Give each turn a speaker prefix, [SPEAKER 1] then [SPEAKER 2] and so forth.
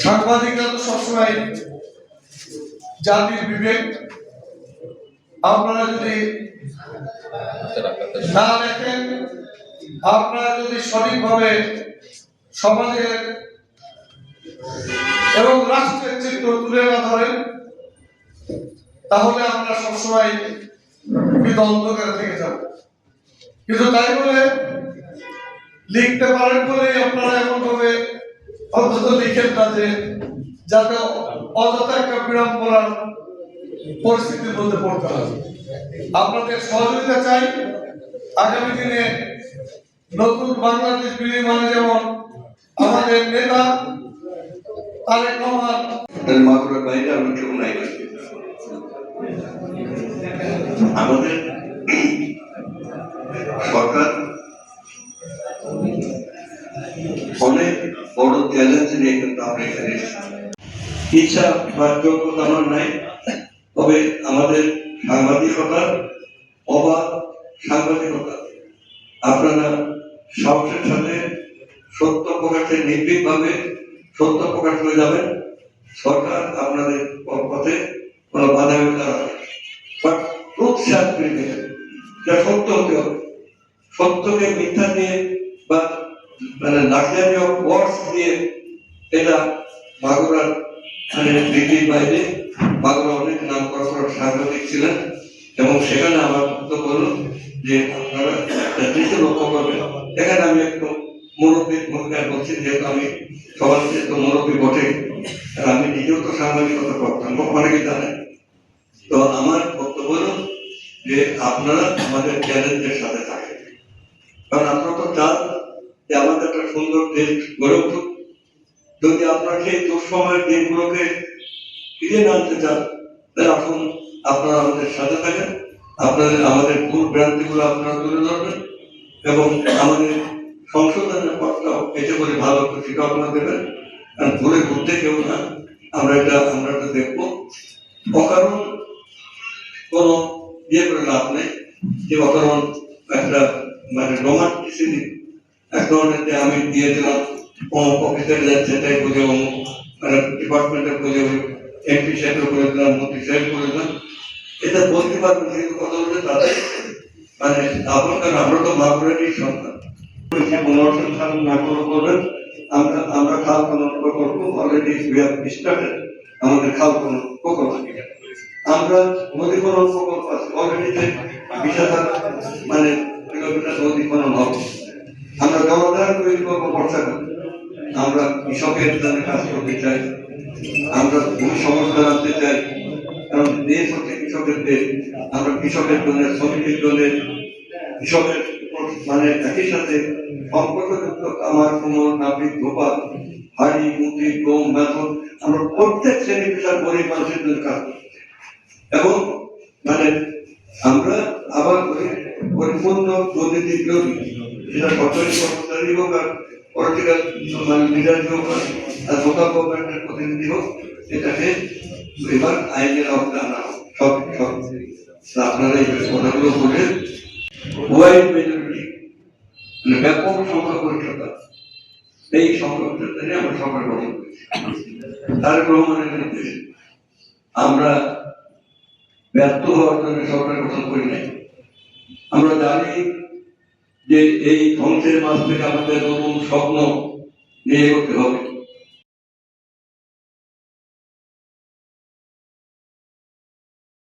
[SPEAKER 1] সাংবাদিকরা তো সবসময় জাতির বিবেক। আপনারা যদি না দেখেন, আপনারা যদি সঠিকভাবে সমাজের এবং রাষ্ট্রের চিত্র তুলে না ধরেন, তাহলে আমরা সবসময় অন্ধকারে থেকে যাব। কিন্তু তাই বলে লিখতে পারেন বলেই আপনারা এমন ভাবে অন্তত লিখেন না যে যাতে অযথা একটা বিড়ম্বনার পরিস্থিতির মধ্যে পড়তে হয়। আপনাদের সহযোগিতা চাই। আগামী দিনে নতুন বাংলাদেশ বিনির্মাণে যেমন আমাদের নেতা তারেক রহমান
[SPEAKER 2] মাগুরার বাইরে আমরা কেউ নাই। আমাদের সরকার অনেক বড় চ্যালেঞ্জ নিয়ে কিন্তু আমরা এখানে ইচ্ছা বা যোগ্যতা আমার নাই, তবে আমাদের সাংবাদিকতার অবাধ সাংবাদিকতা আপনারা সাহসের সাথে সত্য প্রকাশে নির্ভীকভাবে সত্য প্রকাশ করে যাবেন। সরকার আপনাদের পথে কোনো বাধা হয়ে দাঁড়াবে, বাট প্রুৎসাহ করবে, যা সত্য হতে হবে। সত্যকে মিথ্যা দিয়ে বা লাক্সারি অফ ওয়ার্ডস দিয়ে এটা মাগুরার পৃথিবীর বাইরে মাগুরা অনেক নাম করা সাংবাদিক ছিলেন, এবং সেখানে আমার বক্তব্য হলো যে আপনারা দৃষ্টি লক্ষ্য করবেন। এখানে আমি একটু মুরব্বীর ভূমিকায় বলছি, যেহেতু আমি সবার চেয়ে তো মুরব্বী বটে, আমি নিজেও তো সাংবাদিকতা করতাম, অনেকে জানেন। তো আমার বক্তব্য হলো যে আপনারা আমাদের চ্যালেঞ্জের সাথে থাকেন, কারণ আপনারা তো চান যে আমাদের একটা সুন্দর দেশ গড়ে উঠুক। যদি আপনারা সেই দুঃসময়ের দিনগুলোকে ফিরে আনতে চান, তাহলে আসুন আপনারা আমাদের সাথে থাকেন। আপনাদের আমাদের ভুল ভ্রান্তিগুলো আপনারা তুলে ধরবেন এবং আমাদের সংশোধনের পথটাও এতে করে ভালো সেটা আপনারা দেবেন। কারণ ভুলে ঘুরতে কেউ না, আমরা এটা দেখবো। অকারণ কোন ইয়ে করে লাভ নেই, যে অকারণ একটা রোমান্টিসিটি এক ধরনের যে আমি দিয়ে দিলাম অফিসের সেটাই বুঝে, ডিপার্টমেন্টে বুঝে, এমপি সাহেবের করে দিলাম, মন্ত্রী সাহেব করে দিলাম, এটা বলতে পারবেন। কিন্তু কথা বলতে তাদের আপনার আমরা তো মাগুরারই সন্তান, পুনর্সংস্থান না করবেন। আমরা খাল খনন প্রকল্প অলরেডি স্টার্টেড, আমাদের খাল খনন প্রকল্প। আমরা নদী খনন প্রকল্প আছে অলরেডি, 20,000 কিলোমিটার নদী খনন হবে। আমরা জলাধার তৈরি করবো বর্ষাকাল। আমরা কৃষকের জন্য কাজ করতে চাই, আমরা ভূমি সংস্কার আনতে চাই, কারণ দেশ হচ্ছে কৃষকের দেশ। আমরা কৃষকের জন্য, শ্রমিকের জন্য, কৃষকের একই সাথে সম্পর্কযুক্ত আমার কোমর, নাপিত, ধোপা, হাড়ি, মুটি, গম, মেথর, আমরা প্রত্যেক শ্রেণী পেশার গরিব মানুষের জন্য কাজ করতে চাই। এবং আমরা আবার পরিপূর্ণ দুর্নীতি বিরোধী, সেটা সরকারি কর্মচারী হোক আর পলিটিক্যাল লিডারই হোক আর লোকাল গভর্নমেন্টের প্রতিনিধি হোক, এটাকে এবার আইনের আওতায় আনা হোক। সব আপনারা এই কথাগুলো বলে ওয়াইড মেজরিটি, ব্যাপক সংখ্যা পরীক্ষা, এই সংখ্যা নিয়ে আমরা সরকার গঠন করেছি। তারেক রহমানের নির্দেশে আমরা ব্যর্থ হওয়ার জন্য সরকার গঠন করি নাই। আমরা জানি যে এই ধ্বংসের মাঝ থেকে আমাদের নতুন স্বপ্ন নিয়ে এগোতে হবে।